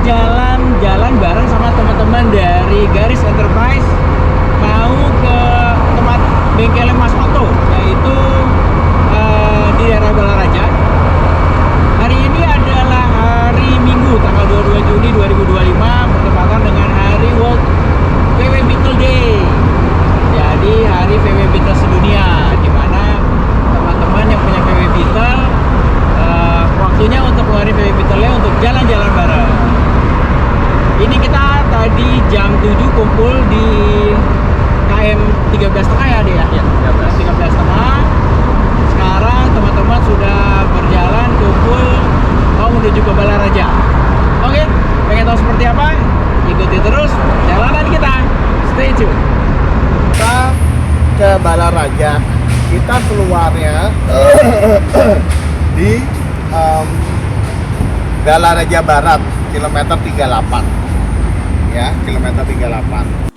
jalan-jalan bareng sama teman-teman dari Garis Enterprise, mau ke tempat bengkelnya Mas Otto, yaitu di daerah Balaraja. Hari ini adalah hari Minggu, tanggal 22 Juni 2025, bertepatan dengan hari World VW Beetle Day. Jadi hari VW Beetle sedunia, di mana teman-teman yang punya VW Beetle waktunya untuk keluarin VW Beetle-nya untuk jalan-jalan bareng. Ini kita tadi jam 7 kumpul di KM 13,5 ya, dia ya? 13,5. Sekarang teman-teman sudah berjalan kumpul mau menuju ke Balaraja. Oke, pengen tahu seperti apa? Ikuti terus jalanan kita. Stay tune. Kita ke Balaraja, kita keluarnya di Balaraja Barat, kilometer 38 ya, kilometer 38.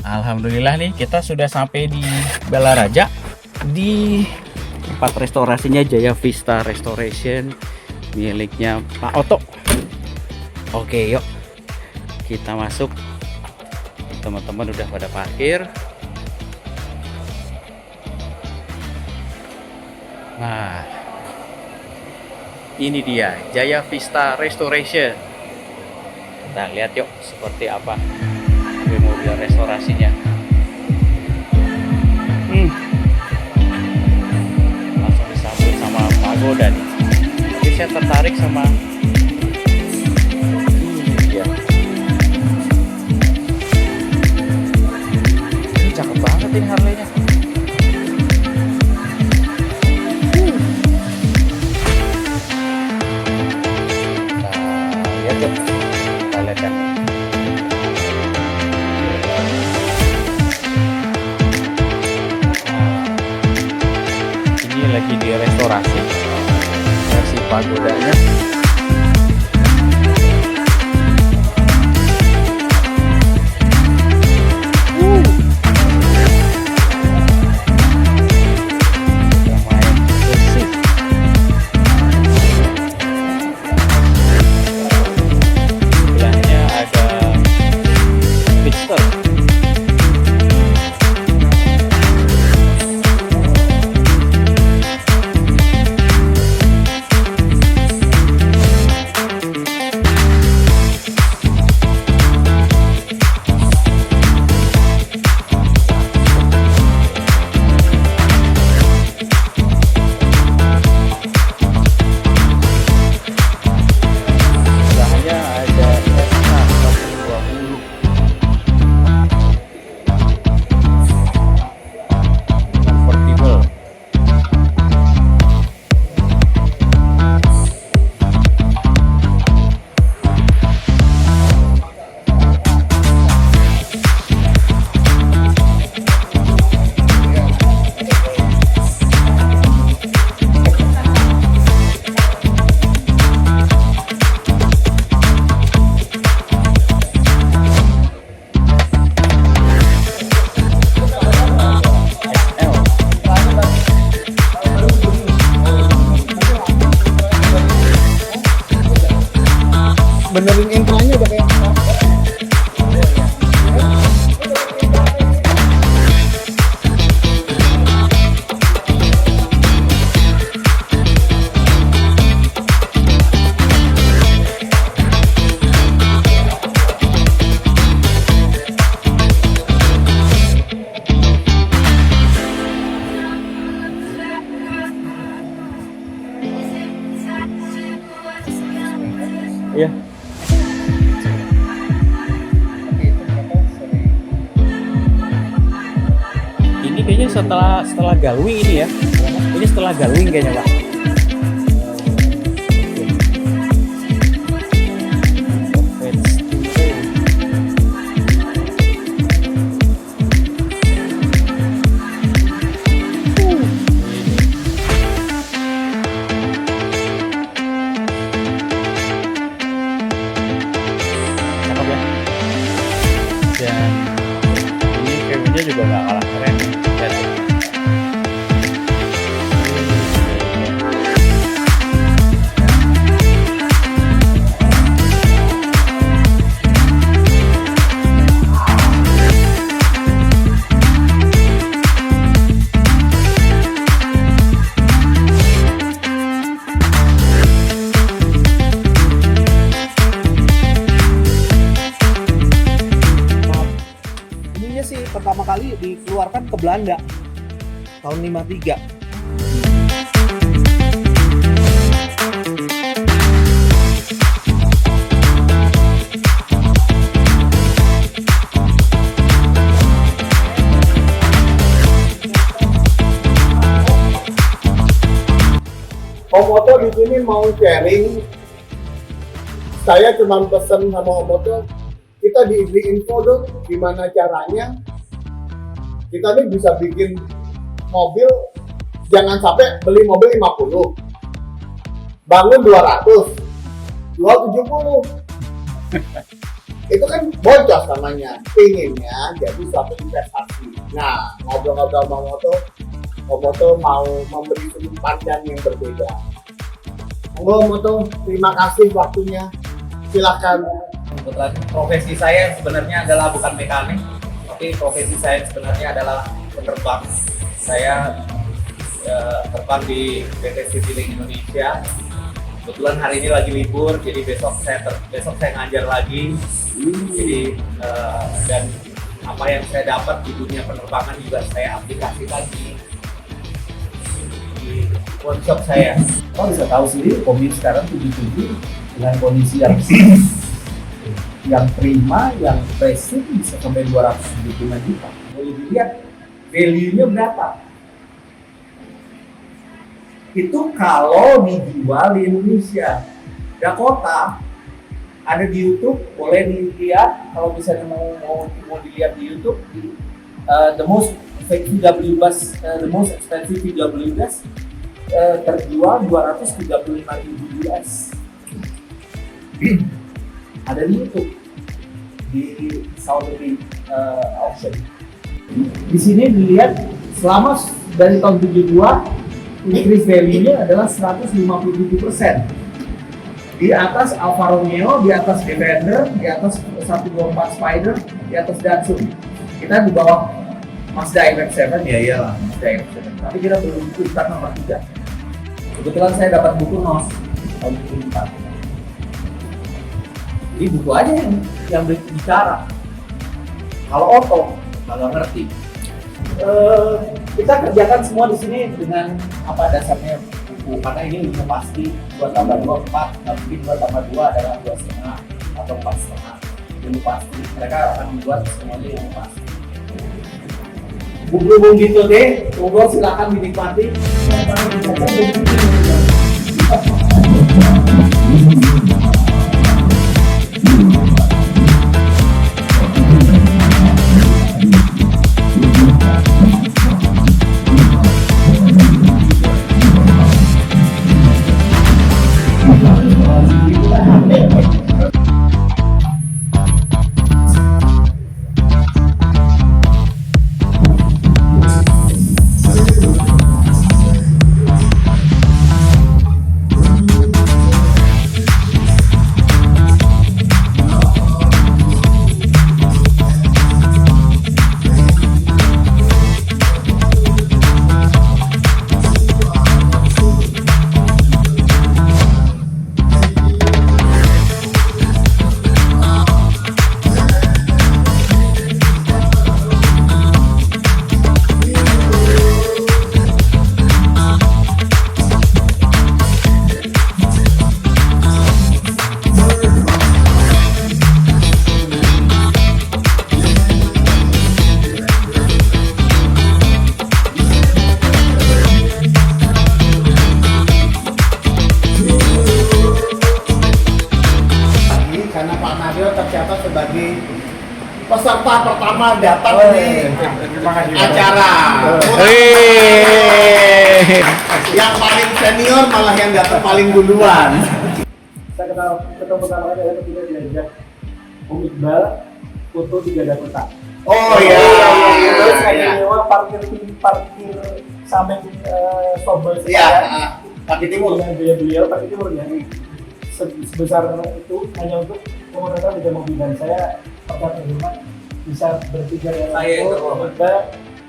Alhamdulillah nih, kita sudah sampai di Balaraja, di tempat restorasinya Jaya Vista Restoration miliknya Pak Otto. Oke, yuk kita masuk. Teman-teman udah pada parkir. Nah, ini dia Jaya Vista Restoration. Kita lihat yuk seperti apa mobil restorasinya. Langsung disambut sama pagoda nih. Jadi saya tertarik sama ini dia. Ini cakep banget ini Harley-nya. Nah, lihat yuk. Kita lihat kan. Lagi direstorasi versi pagodanya. Lumayan bersih. Sebelahnya ada Pitster. benerin intronya udah kayak Iya. Ini kayaknya setelah galwing ini ya. Ini setelah galwing kayaknya, Pak. Cakep ya. Dan ini view-nya juga nggak kalah keren. Lihat tuh. Ininya sih pertama kali dikeluarkan ke Belanda tahun 53. Omoto di sini mau sharing. Saya cuma pesen sama Omoto, kita di info dong gimana caranya kita nih bisa bikin mobil, jangan sampai beli mobil 50 bangun 200 jual 70. Itu kan boncos namanya, pinginnya jadi suatu investasi. Nah, ngobrol-ngobrol sama Omoto mau memberi sudut pandang yang berbeda. Omoto, terima kasih waktunya, silakan. Kebetulan profesi saya sebenarnya adalah bukan mekanik, tapi profesi saya sebenarnya adalah penerbang. Saya terbang di PT Citylink Indonesia. Kebetulan hari ini lagi libur, jadi besok saya ngajar lagi. Jadi dan apa yang saya dapat di dunia penerbangan juga saya aplikasikan di workshop saya. Kau bisa tahu sendiri Kombi sekarang 77 dengan kondisi yang prima, yang basic bisa sampai 275 juta. Boleh dilihat value-nya berapa. Itu kalau dijual di Indonesia. Dakota ada di YouTube, boleh dilihat kalau misalnya mau dilihat di YouTube. The most expensive VW bus terjual 235.000 US. Ada di YouTube di Saudi auction. Di sini dilihat selama dari tahun 72 increase value-nya adalah 157%. Di atas Alfa Romeo, di atas Defender, di atas 124 Spider, di atas Datsun. Kita di bawah Mazda MX-7, ya iyalah Mazda MX-7. Tapi kita belum urutan nomor 3. Kebetulan saya dapat buku NOS tahun 2004. Jadi buku aja yang bicara. Kalau auto nggak ngerti. Kita kerjakan semua di sini dengan apa dasarnya buku, karena ini ilmu pasti 2 tambah 2 4, nggak mungkin 2 tambah 2 adalah 2,5 atau 4,5. Ilmu pasti. Mereka akan membuat semuanya ilmu pasti. Buku gitu deh, monggo silakan dinikmati. pertama datang di acara. Yang paling senior malah yang datang paling duluan. Saya ketemu pertama kali adalah ketika diajak Om Iqbal foto di Gadaputa. Oh iya. Terus saya nyewa parkir samping Sobel Iya, Kaki Timur. dengan biaya beliau Parkir Timur ya. Sebesar itu hanya untuk menggunakan tiga mobil dan saya pernah terhormat bisa bertiga yang Saya yang terhormat.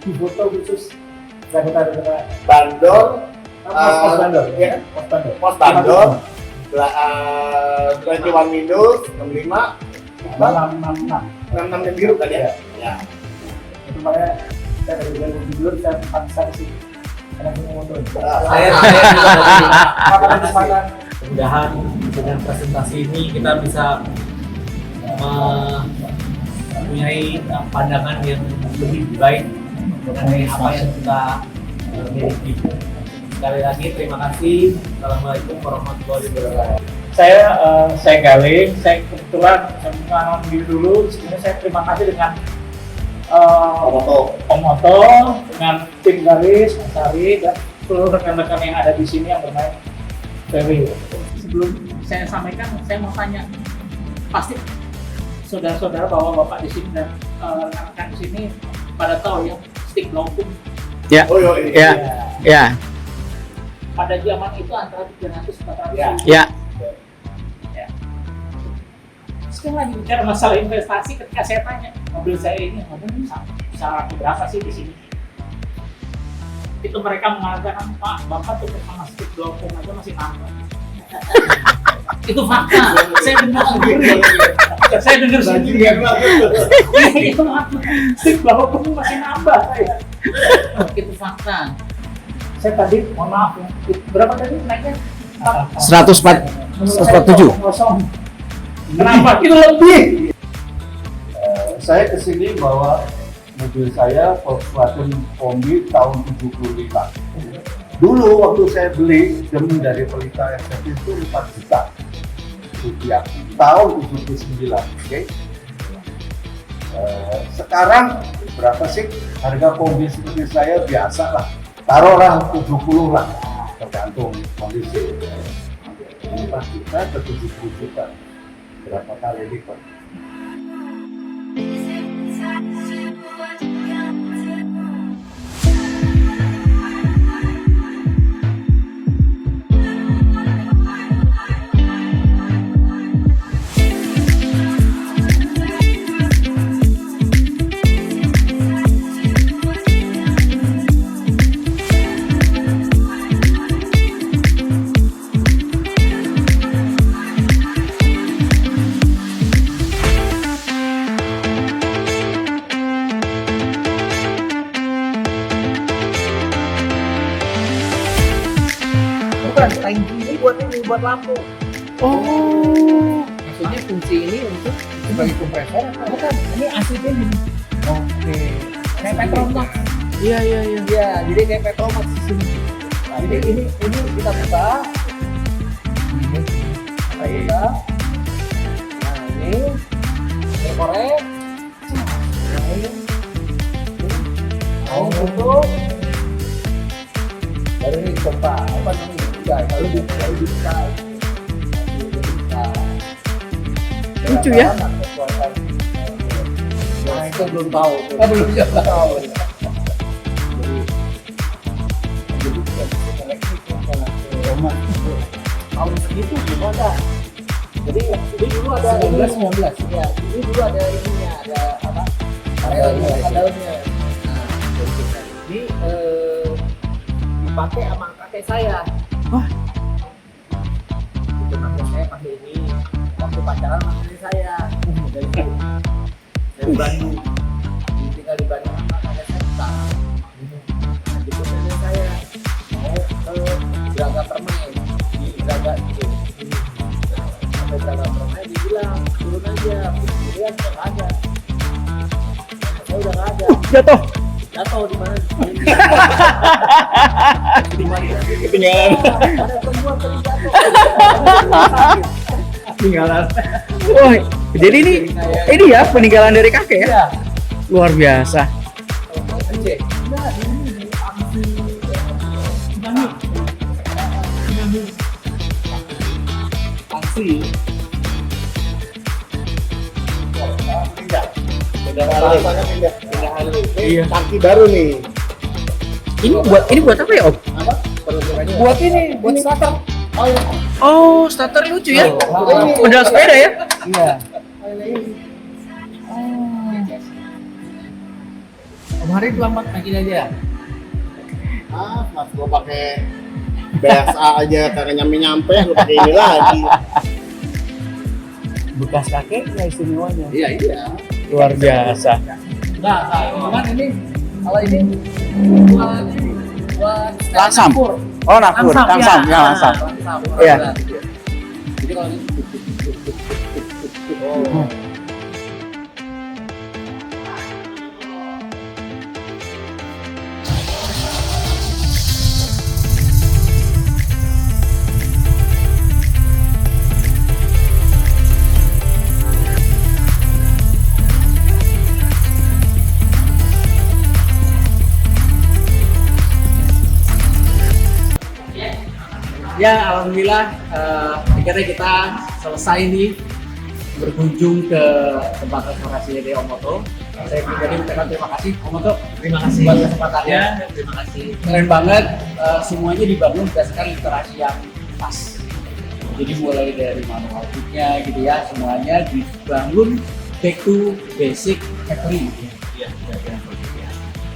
di foto khusus Gadaputa Bandor. Pos Bandor Ya. Pos Bandor 21 Windows 65 666 66 yang biru kan ya? Ya. itu makanya saya dari bulan tidur saya paksa di sini karena punya motor. Saya Makan mudahan dengan presentasi ini kita bisa mempunyai pandangan yang lebih baik mengenai apa yang kita miliki. Sekali lagi terima kasih. Assalamualaikum warahmatullahi wabarakatuh. saya Galing, saya kebetulan mengalami diri dulu. Sebenarnya saya terima kasih dengan Om Oto, dengan tim Garis, Mas Ari, dan seluruh rekan-rekan yang ada di sini yang bermain Ferry. Sebelum saya sampaikan, saya mau tanya, pasti saudara-saudara bahwa bapak di sini dan rekan-rekan di sini pada tahu ya stick longkung. Ya. Oh iya. Ya. Pada zaman itu antara 300-400 Ya. Ya. Sekarang lagi bicara masalah investasi, ketika saya tanya mobil saya ini bisa laku berapa sih di sini? Itu mereka mengatakan, Pak, Bapak tuh sama stick longkung aja masih nambah. Itu fakta. Saya dengar sendiri. Saya dengar sendiri. Itu fakta. Stick longkung masih nambah saya. Itu fakta. Saya tadi, mohon maaf ya, berapa tadi naiknya? 147. Kenapa? Itu lebih. Saya kesini bawa mobil saya Volkswagen Kombi tahun 75. Dulu waktu saya beli demi dari Pelita SF itu 4 juta rupiah tahun 79. Oke. Sekarang berapa sih harga Kombi seperti saya? Biasa lah, taruhlah 70 lah, tergantung kondisi. 4 juta ke 70 juta, berapa kali lipat? Bukan, tank ini buat lampu. Oh. Maksudnya fungsi ini untuk sebagai kompresor atau bukan? Ini AC-nya gini. Oke. Kayak Petromax. Iya. Iya, jadi kayak Petromax di sini. Nah, jadi ini kita buka. Ini kita buka. Nah, ini korek. Nah, ini. Mau tutup. Baru ini coba apa namanya? Lalu dibuka. Lucu ya? Nah, itu belum tahu. Belum tahu. Tahun segitu belum ada. Jadi ini dulu ada 19. Ya, ini dulu ada ininya, ada apa? Ada daunnya. Nah, ini dipakai sama kakek saya. Wah. Itu kakek saya pakai ini. Waktu pacaran sama kakek saya. Dari Bandung. Tinggal di Bandung sama kakek saya utang. Nah, gitu kakek saya mau ke Braga Permain di Braga itu. Sampai Braga Permain dibilang turun aja, lihat nggak ada. Saya udah nggak ada. Jatuh. Jatuh di mana? Ketinggalan. Ada perempuan tadi jatuh. Ketinggalan. Oh, jadi ini ya peninggalan dari kakek ya? Iya. Luar biasa. Asli. Rasanya pindah. Iya. Kaki baru nih. Ini buat apa ya, Om? Apa? Peruntukannya. Buat ini, buat starter. Oh ya. Oh, starter lucu ya. Oh, Pedal sepeda ya. Iya. Kemarin lambat naikin aja. Mas gua pakai BSA aja kagak nyampe lu pakai ini lagi. Bekas kakeknya istimewanya. Iya. Luar biasa. Nah, cuman ini kalau ini buat Langsam. Oh, nafur, langsam, ya langsam. Iya. Jadi kalau ini Ya, alhamdulillah akhirnya kita selesai nih berkunjung ke tempat restorasinya di Omoto. Saya pribadi mengucapkan terima kasih Omoto, terima kasih buat kesempatannya, terima kasih. Keren banget, semuanya dibangun berdasarkan literasi yang pas. Jadi mulai dari manual booknya gitu ya, semuanya dibangun back to basic factory.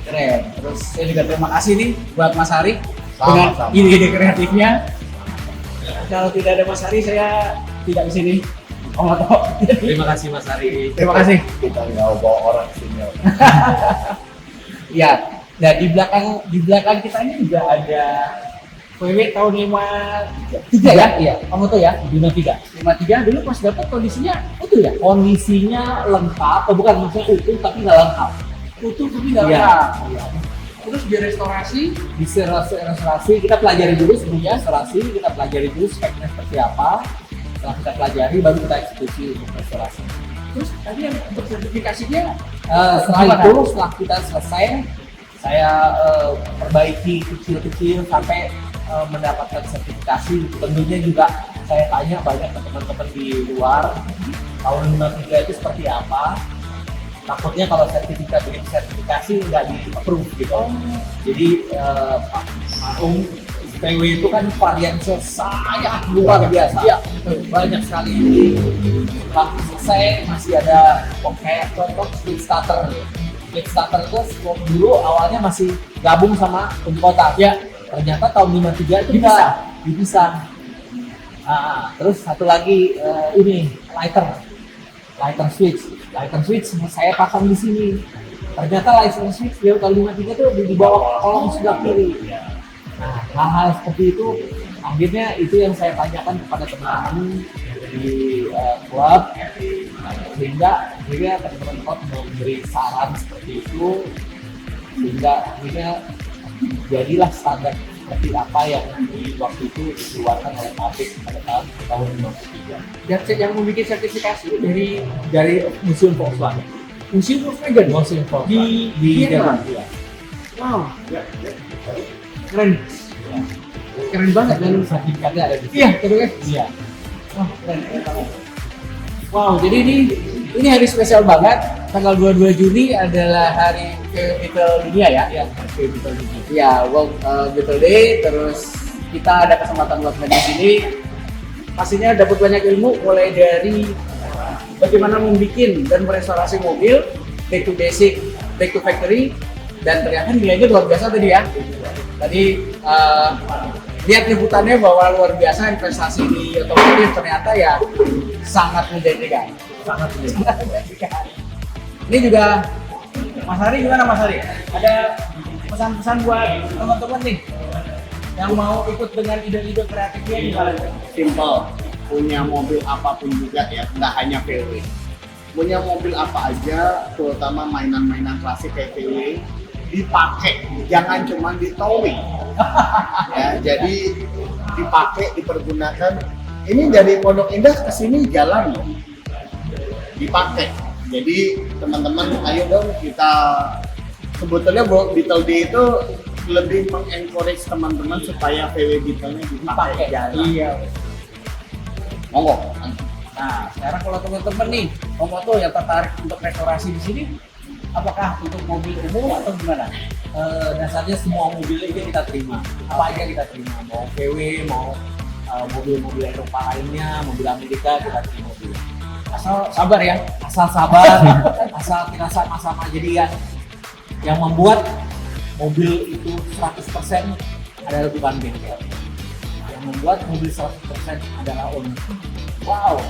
Keren. Terus saya juga terima kasih nih buat Mas Hari dengan ide-ide kreatifnya. Kalau tidak ada Mas Hari, saya tidak kesini. Omoto. Terima kasih Mas Ari. Terima kasih. Kita nggak bawa orang senior. Ya, nah di belakang kita ini juga ada VW tahun 53 ya? Iya, Omoto ya? 53 dulu pas dapat kondisinya utuh ya? Kondisinya lengkap, bukan maksudnya utuh tapi nggak lengkap. Utuh tapi nggak lengkap. Iya. Terus direstorasi, kita pelajari dulu sebelumnya restorasi, kita pelajari dulu speknya seperti apa. Setelah kita pelajari, baru kita eksekusi untuk restorasi. Terus tadi yang untuk sertifikasinya, setelah kita selesai, saya perbaiki kecil-kecil sampai mendapatkan sertifikasi. Tentunya juga saya tanya banyak ke teman-teman di luar, tahun 53 itu seperti apa. Takutnya kalau sertifikasi nggak di-approve gitu. Jadi Pak Maung PW itu kan varian sangat luar biasa. Iya, banyak sekali. Setelah selesai masih ada kayak contoh split starter. Split starter itu dulu awalnya masih gabung sama Kota. Ya, ternyata tahun 53 itu dipisah. Terus satu lagi ini lighter switch saya pasang di sini. Ternyata lighter switch dia tahun 53 tuh di bawah kolong sebelah kiri. Nah, hal-hal seperti itu akhirnya itu yang saya tanyakan kepada teman-teman di klub, sehingga akhirnya teman-teman klub memberi saran seperti itu, sehingga akhirnya jadilah standar seperti apa yang di waktu itu dikeluarkan oleh pabrik pada tahun 53. Dan yang membuat sertifikasi dari Museum Volkswagen. Museum Volkswagen di Jerman. Wow. Keren banget dan sertifikatnya ada di sini. Iya, keren kan? Iya. Wah, keren banget. Wow, jadi ini hari spesial banget. Tanggal 22 Juni adalah hari Beetle Dunia ya? Iya, Beetle Dunia. Iya, World Beetle Day. Terus kita ada kesempatan buat main di sini. Pastinya dapat banyak ilmu mulai dari bagaimana membuat dan merestorasi mobil, back to basic, back to factory, dan ternyata nilainya luar biasa tadi ya. Tadi lihat liputannya bahwa luar biasa investasi di otomotif ternyata ya sangat menjanjikan. Ini juga Mas Hari, gimana Mas Hari? Ada pesan-pesan buat teman-teman nih yang mau ikut dengan ide-ide kreatifnya gimana? Simple, punya mobil apapun juga ya, nggak hanya VW. Punya mobil apa aja, terutama mainan-mainan klasik kayak VW, dipakai, jangan cuma di towing. Ya, jadi dipakai, dipergunakan. Ini dari Pondok Indah ke sini jalan loh, dipakai. Jadi teman-teman ayo dong kita, sebetulnya Beetle Day itu lebih mengencourage teman-teman supaya VW Beetle-nya dipakai jalan. Iya. Monggo. Nah, sekarang kalau teman-teman nih, Omoto yang tertarik untuk restorasi di sini, apakah untuk mobil umum atau gimana? Dasarnya semua mobil ini kita terima, apa aja kita terima, mau VW, mau mobil-mobil Eropa lainnya, mobil Amerika kita terima dulu. Asal sabar ya. Asal sabar, asal kita sama-sama. Jadi yang membuat mobil itu 100% adalah bukan bengkel. Yang membuat mobil 100% adalah owner. Wow.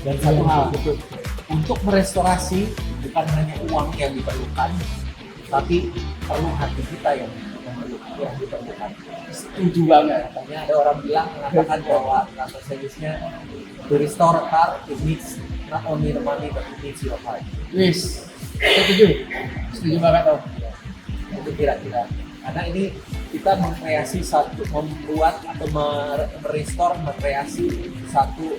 Dan satu hal, untuk merestorasi bukan hanya uang yang diperlukan, tapi perlu hati kita yang diperlukan. Setuju banget. Makanya ada orang bilang mengatakan bahwa kata seriusnya, to restore a car, it needs not only the money but it needs your heart. Wis, setuju banget Om. Itu kira-kira. Karena ini kita mengkreasi membuat atau merestore, mengkreasi satu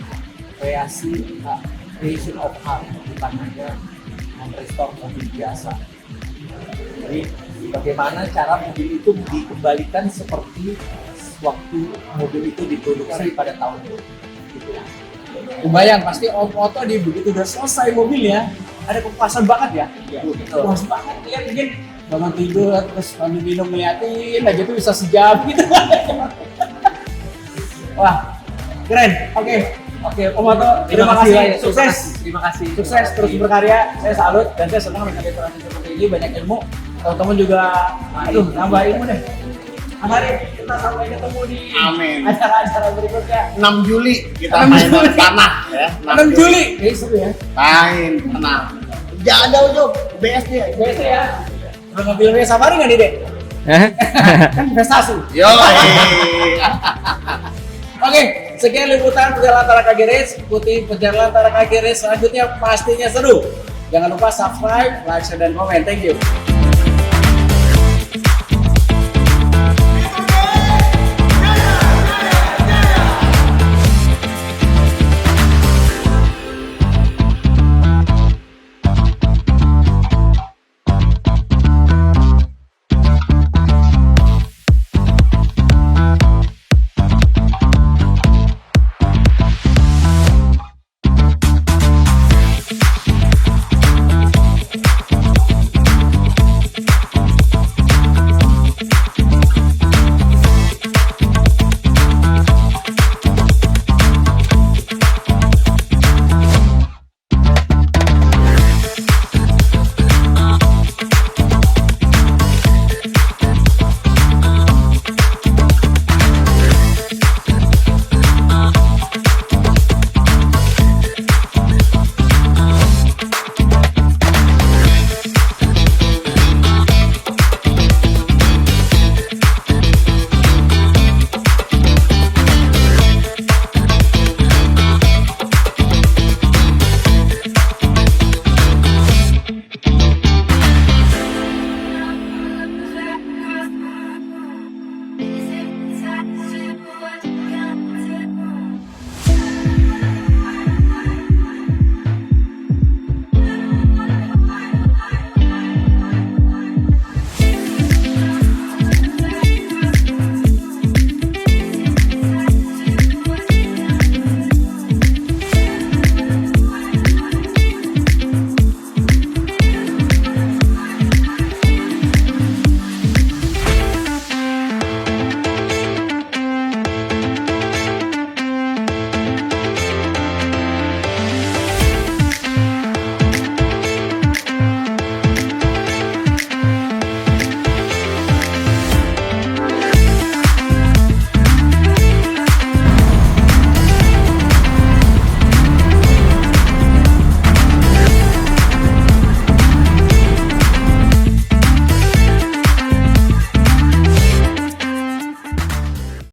creation of heart, bukan hanya merestore mobil biasa. Jadi bagaimana cara mobil itu dikembalikan seperti waktu mobil itu diproduksi pada tahun itu. Gitu. Kebayang pasti Om Oto di begitu udah selesai mobilnya, ada kepuasan banget ya. Betul. Puas banget lihat mungkin bangun tidur terus sambil minum ngeliatin aja tuh bisa sejam gitu. Wah, keren. Oke, Om Oto, terima kasih. Sukses. Terima kasih. Sukses terus berkarya. Saya salut dan saya senang dengan literasi seperti ini, banyak ilmu. Teman-teman juga nambah ilmu deh. Hari kita sampai ketemu di Amin. acara-acara berikutnya. 6 Juli kita 6 main Juli. tanah ya. 6 Juli. Seru ya. Main tanah. Jangan jauh-jauh, BSD. Biasa ya. Udah ngambil safari nggak nih, Dek? Kan investasi. Yo. Oke, sekian liputan Pejalan Antara Kaki Race. Ikuti Pejalan Antara Kaki Race selanjutnya pastinya seru. Jangan lupa subscribe, like, share, dan komen. Thank you.